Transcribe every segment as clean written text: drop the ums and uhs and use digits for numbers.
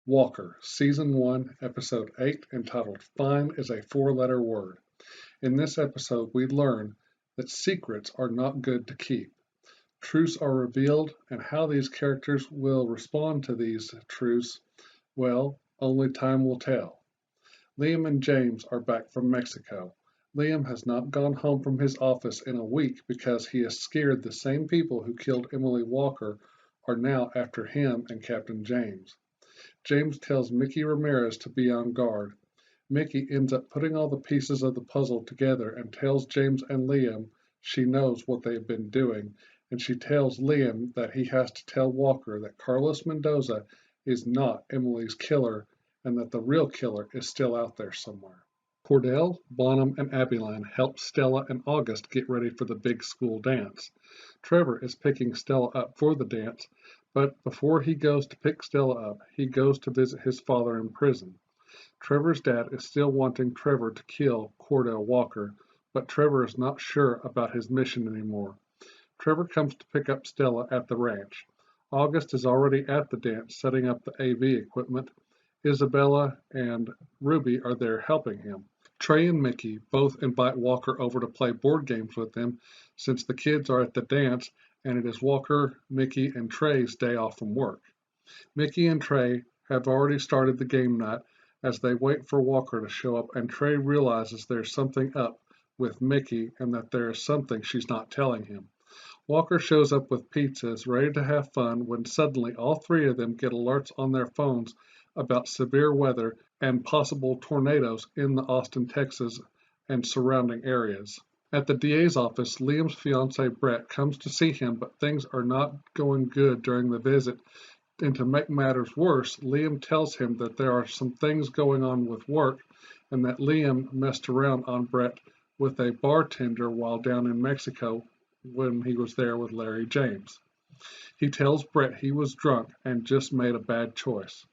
Walker, Season 1, Episode 8, entitled Fine is a Four-Letter Word. In this episode, we learn that secrets are not good to keep. Truths are revealed, and how these characters will respond to these truths, well, only time will tell. Liam and James are back from Mexico. Liam has not gone home from his office in a week because he is scared the same people who killed Emily Walker are now after him and Captain James. James tells Mickey Ramirez to be on guard. Mickey ends up putting all the pieces of the puzzle together and tells James and Liam she knows what they have been doing, and she tells Liam that he has to tell Walker that Carlos Mendoza is not Emily's killer and that the real killer is still out there somewhere. Cordell, Bonham, and Abilene help Stella and August get ready for the big school dance. Trevor is picking Stella up for the dance, but before he goes to pick Stella up, he goes to visit his father in prison. Trevor's dad is still wanting Trevor to kill Cordell Walker, but Trevor is not sure about his mission anymore. Trevor comes to pick up Stella at the ranch. August is already at the dance setting up the AV equipment. Isabella and Ruby are there helping him. Trey and Mickey both invite Walker over to play board games with them since the kids are at the dance and it is Walker, Mickey, and Trey's day off from work. Mickey and Trey have already started the game night as they wait for Walker to show up, and Trey realizes there's something up with Mickey and that there is something she's not telling him. Walker shows up with pizzas, ready to have fun, when suddenly all three of them get alerts on their phones about severe weather and possible tornadoes in the Austin, Texas, and surrounding areas. At the DA's office, Liam's fiancee Brett comes to see him, but things are not going good during the visit. And to make matters worse, Liam tells him that there are some things going on with work and that Liam messed around on Brett with a bartender while down in Mexico when he was there with Larry James. He tells Brett he was drunk and just made a bad choice.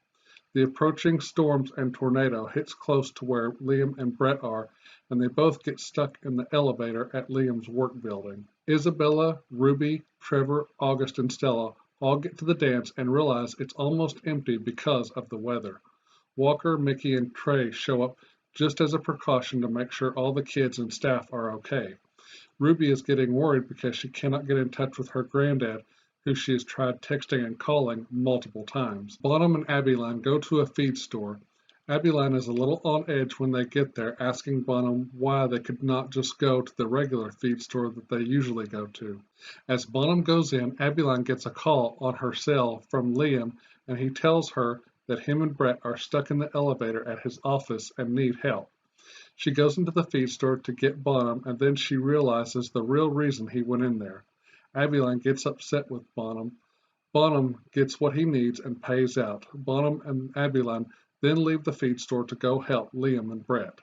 The approaching storms and tornado hits close to where Liam and Brett are, and they both get stuck in the elevator at Liam's work building. Isabella, Ruby, Trevor, August, and Stella all get to the dance and realize it's almost empty because of the weather. Walker, Mickey, and Trey show up just as a precaution to make sure all the kids and staff are okay. Ruby is getting worried because she cannot get in touch with her granddad, who she has tried texting and calling multiple times. Bonham and Abilene go to a feed store. Abilene is a little on edge when they get there, asking Bonham why they could not just go to the regular feed store that they usually go to. As Bonham goes in, Abilene gets a call on her cell from Liam, and he tells her that him and Brett are stuck in the elevator at his office and need help. She goes into the feed store to get Bonham, and then she realizes the real reason he went in there. Abilene gets upset with Bonham. Bonham gets what he needs and pays out. Bonham and Abilene then leave the feed store to go help Liam and Brett.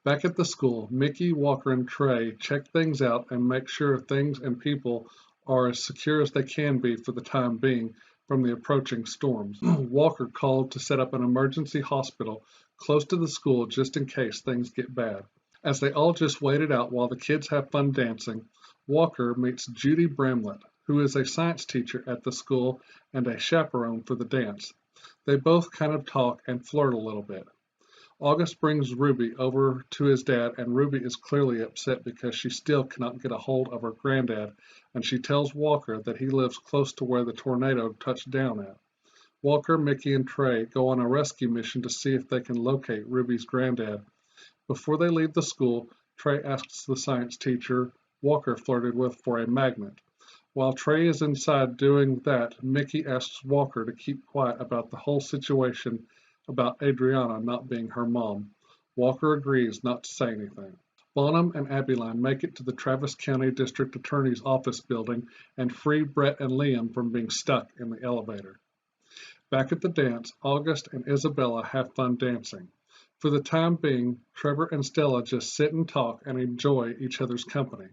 Back at the school, Mickey, Walker, and Trey check things out and make sure things and people are as secure as they can be for the time being from the approaching storms. Walker called to set up an emergency hospital close to the school just in case things get bad. As they all just wait it out while the kids have fun dancing, Walker meets Judy Bramlett, who is a science teacher at the school and a chaperone for the dance. They both kind of talk and flirt a little bit. August brings Ruby over to his dad, and Ruby is clearly upset because she still cannot get a hold of her granddad, and she tells Walker that he lives close to where the tornado touched down at. Walker, Mickey, and Trey go on a rescue mission to see if they can locate Ruby's granddad. Before they leave the school, Trey asks the science teacher Walker flirted with for a magnet. While Trey is inside doing that, Mickey asks Walker to keep quiet about the whole situation about Adriana not being her mom. Walker agrees not to say anything. Bonham and Abilene make it to the Travis County District Attorney's office building and free Brett and Liam from being stuck in the elevator. Back at the dance, August and Isabella have fun dancing. For the time being, Trevor and Stella just sit and talk and enjoy each other's company.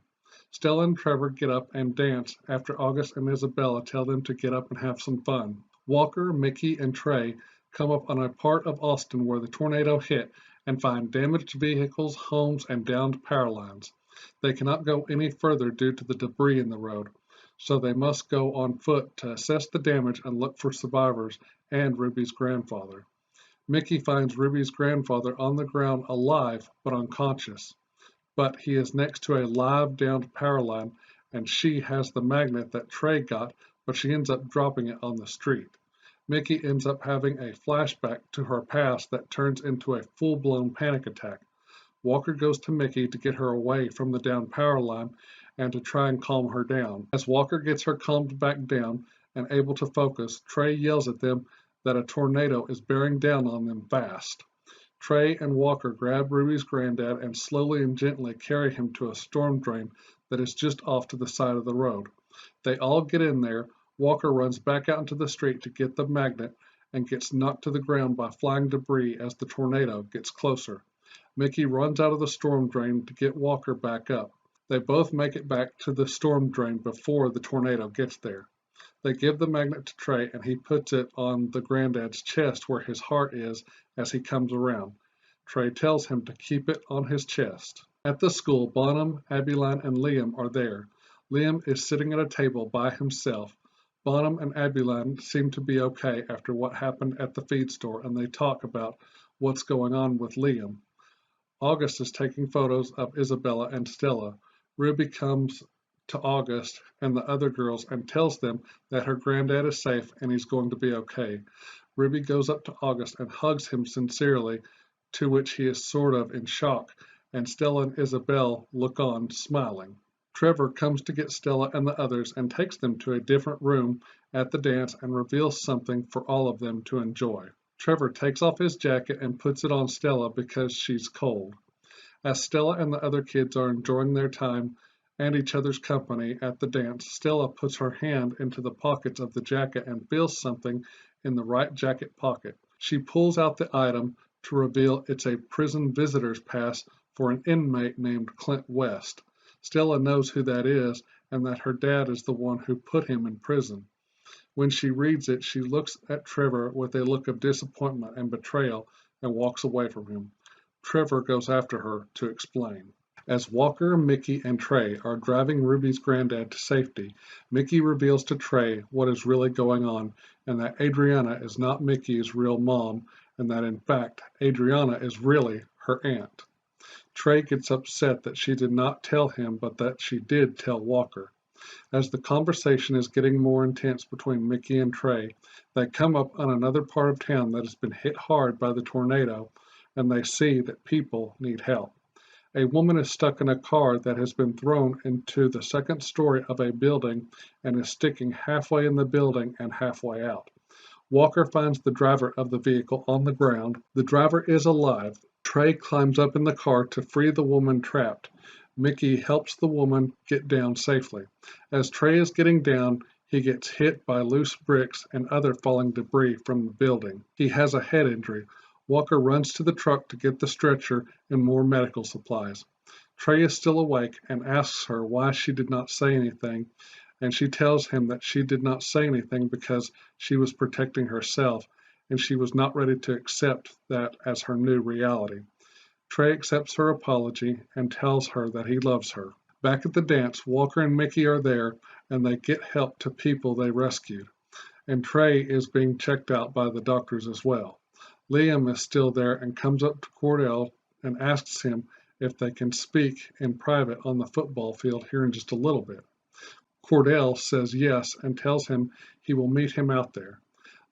Stella and Trevor get up and dance after August and Isabella tell them to get up and have some fun. Walker, Mickey, and Trey come up on a part of Austin where the tornado hit and find damaged vehicles, homes, and downed power lines. They cannot go any further due to the debris in the road, so they must go on foot to assess the damage and look for survivors and Ruby's grandfather. Mickey finds Ruby's grandfather on the ground alive but unconscious, but he is next to a live downed power line, and she has the magnet that Trey got, but she ends up dropping it on the street. Mickey ends up having a flashback to her past that turns into a full-blown panic attack. Walker goes to Mickey to get her away from the downed power line and to try and calm her down. As Walker gets her calmed back down and able to focus, Trey yells at them that a tornado is bearing down on them fast. Trey and Walker grab Ruby's granddad and slowly and gently carry him to a storm drain that is just off to the side of the road. They all get in there. Walker runs back out into the street to get the magnet and gets knocked to the ground by flying debris as the tornado gets closer. Mickey runs out of the storm drain to get Walker back up. They both make it back to the storm drain before the tornado gets there. They give the magnet to Trey and he puts it on the granddad's chest where his heart is as he comes around. Trey tells him to keep it on his chest. At the school, Bonham, Abilene, and Liam are there. Liam is sitting at a table by himself. Bonham and Abilene seem to be okay after what happened at the feed store, and they talk about what's going on with Liam. August is taking photos of Isabella and Stella. Ruby comes to August and the other girls and tells them that her granddad is safe and he's going to be okay. Ruby goes up to August and hugs him sincerely, to which he is sort of in shock, and Stella and Isabel look on, smiling. Trevor comes to get Stella and the others and takes them to a different room at the dance and reveals something for all of them to enjoy. Trevor takes off his jacket and puts it on Stella because she's cold. As Stella and the other kids are enjoying their time and each other's company at the dance, Stella puts her hand into the pockets of the jacket and feels something in the right jacket pocket. She pulls out the item to reveal it's a prison visitor's pass for an inmate named Clint West. Stella knows who that is and that her dad is the one who put him in prison. When she reads it, she looks at Trevor with a look of disappointment and betrayal and walks away from him. Trevor goes after her to explain. As Walker, Mickey, and Trey are driving Ruby's granddad to safety, Mickey reveals to Trey what is really going on and that Adriana is not Mickey's real mom and that in fact Adriana is really her aunt. Trey gets upset that she did not tell him but that she did tell Walker. As the conversation is getting more intense between Mickey and Trey, they come up on another part of town that has been hit hard by the tornado, and they see that people need help. A woman is stuck in a car that has been thrown into the second story of a building and is sticking halfway in the building and halfway out. Walker finds the driver of the vehicle on the ground. The driver is alive. Trey climbs up in the car to free the woman trapped. Mickey helps the woman get down safely. As Trey is getting down, he gets hit by loose bricks and other falling debris from the building. He has a head injury. Walker runs to the truck to get the stretcher and more medical supplies. Trey is still awake and asks her why she did not say anything, and she tells him that she did not say anything because she was protecting herself and she was not ready to accept that as her new reality. Trey accepts her apology and tells her that he loves her. Back at the dance, Walker and Mickey are there and they get help to people they rescued. And Trey is being checked out by the doctors as well. Liam is still there and comes up to Cordell and asks him if they can speak in private on the football field here in just a little bit. Cordell says yes and tells him he will meet him out there.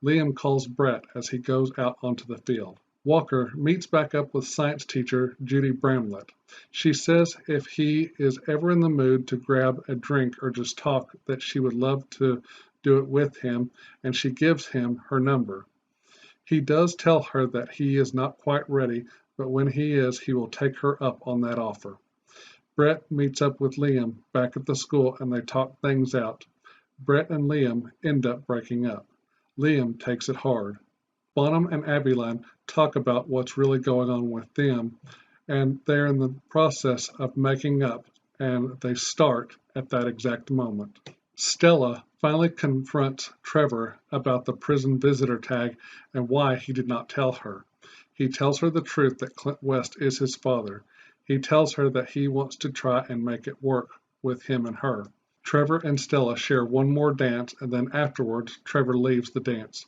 Liam calls Brett as he goes out onto the field. Walker meets back up with science teacher Judy Bramlett. She says if he is ever in the mood to grab a drink or just talk, that she would love to do it with him, and she gives him her number. He does tell her that he is not quite ready, but when he is, he will take her up on that offer. Brett meets up with Liam back at the school and they talk things out. Brett and Liam end up breaking up. Liam takes it hard. Bonham and Abilene talk about what's really going on with them, and they're in the process of making up, and they start at that exact moment. Stella finally confronts Trevor about the prison visitor tag and why he did not tell her. He tells her the truth that Clint West is his father. He tells her that he wants to try and make it work with him and her. Trevor and Stella share one more dance, and then afterwards, Trevor leaves the dance.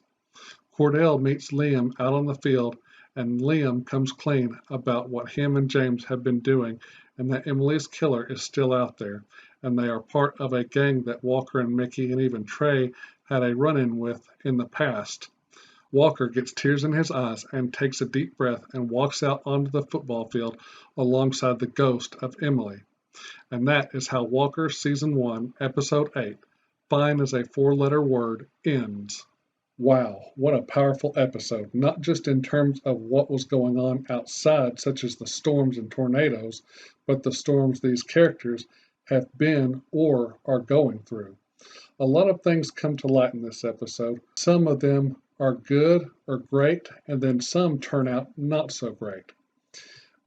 Cordell meets Liam out on the field, and Liam comes clean about what him and James have been doing and that Emily's killer is still out there, and they are part of a gang that Walker and Mickey and even Trey had a run-in with in the past. Walker gets tears in his eyes and takes a deep breath and walks out onto the football field alongside the ghost of Emily. And that is how Walker Season 1, Episode 8, Fine as a Four-Letter Word, ends. Wow, what a powerful episode, not just in terms of what was going on outside, such as the storms and tornadoes, but the storms these characters have been or are going through. A lot of things come to light in this episode. Some of them are good or great, and then some turn out not so great.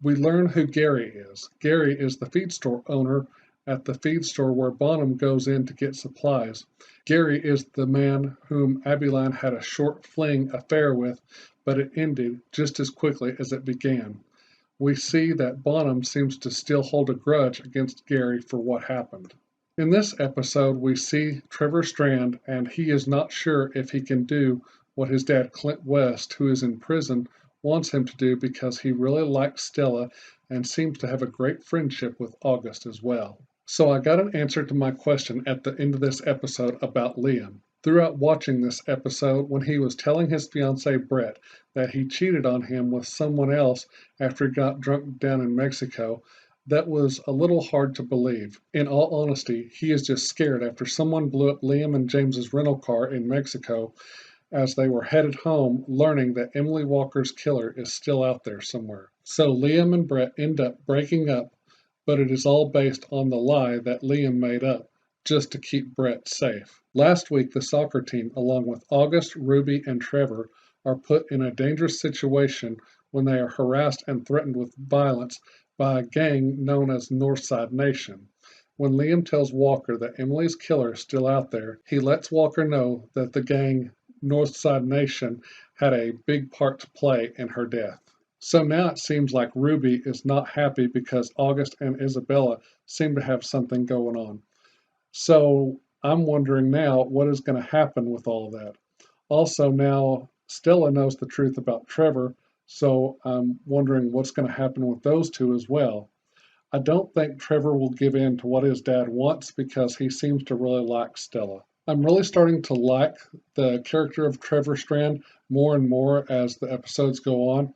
We learn who Gary is. Gary is the feed store owner at the feed store where Bonham goes in to get supplies. Gary is the man whom Abbyline had a short fling affair with, but it ended just as quickly as it began. We see that Bonham seems to still hold a grudge against Gary for what happened. In this episode, we see Trevor Strand, and he is not sure if he can do what his dad Clint West, who is in prison, wants him to do because he really likes Stella and seems to have a great friendship with August as well. So I got an answer to my question at the end of this episode about Liam. Throughout watching this episode, when he was telling his fiancee Brett that he cheated on him with someone else after he got drunk down in Mexico, that was a little hard to believe. In all honesty, he is just scared after someone blew up Liam and James's rental car in Mexico as they were headed home, learning that Emily Walker's killer is still out there somewhere. So Liam and Brett end up breaking up, but it is all based on the lie that Liam made up just to keep Brett safe. Last week, the soccer team, along with August, Ruby, and Trevor, are put in a dangerous situation when they are harassed and threatened with violence by a gang known as Northside Nation. When Liam tells Walker that Emily's killer is still out there, he lets Walker know that the gang Northside Nation had a big part to play in her death. So now it seems like Ruby is not happy because August and Isabella seem to have something going on. So I'm wondering now what is going to happen with all of that. Also now Stella knows the truth about Trevor, so I'm wondering what's going to happen with those two as well. I don't think Trevor will give in to what his dad wants because he seems to really like Stella. I'm really starting to like the character of Trevor Strand more and more as the episodes go on,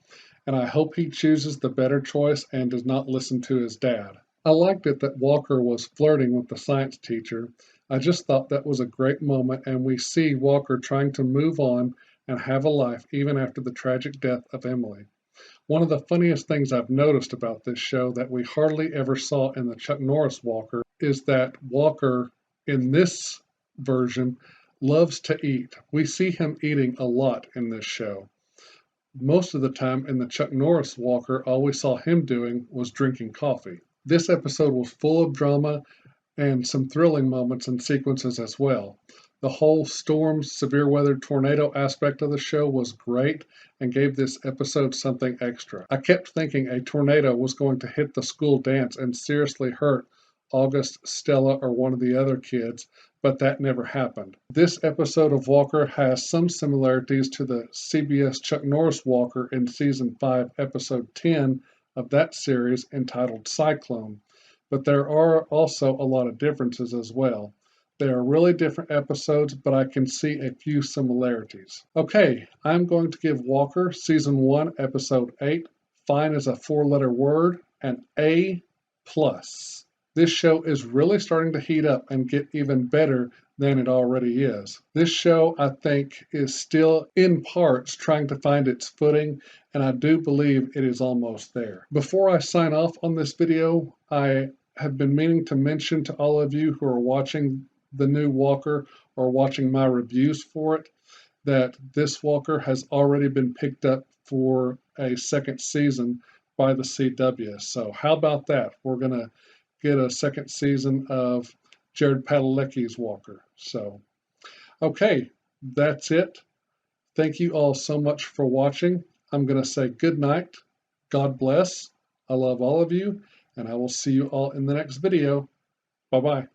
and I hope he chooses the better choice and does not listen to his dad. I liked it that Walker was flirting with the science teacher. I just thought that was a great moment, and we see Walker trying to move on and have a life even after the tragic death of Emily. One of the funniest things I've noticed about this show that we hardly ever saw in the Chuck Norris Walker is that Walker in this version loves to eat. We see him eating a lot in this show. Most of the time in the Chuck Norris Walker, all we saw him doing was drinking coffee. This episode was full of drama and some thrilling moments and sequences as well. The whole storms, severe weather, tornado aspect of the show was great and gave this episode something extra. I kept thinking a tornado was going to hit the school dance and seriously hurt August, Stella, or one of the other kids, but that never happened. This episode of Walker has some similarities to the CBS Chuck Norris Walker in Season 5, Episode 10 of that series entitled Cyclone, but there are also a lot of differences as well. They are really different episodes, but I can see a few similarities. Okay, I'm going to give Walker Season 1, Episode 8, Fine as a Four-Letter Word, an A+. This show is really starting to heat up and get even better than it already is. This show, I think, is still in parts trying to find its footing, and I do believe it is almost there. Before I sign off on this video, I have been meaning to mention to all of you who are watching the new Walker or watching my reviews for it that this Walker has already been picked up for a second season by the CW. So how about that? We're going to get a second season of Jared Padalecki's Walker. So, okay, that's it. Thank you all so much for watching. I'm going to say good night. God bless. I love all of you, and I will see you all in the next video. Bye-bye.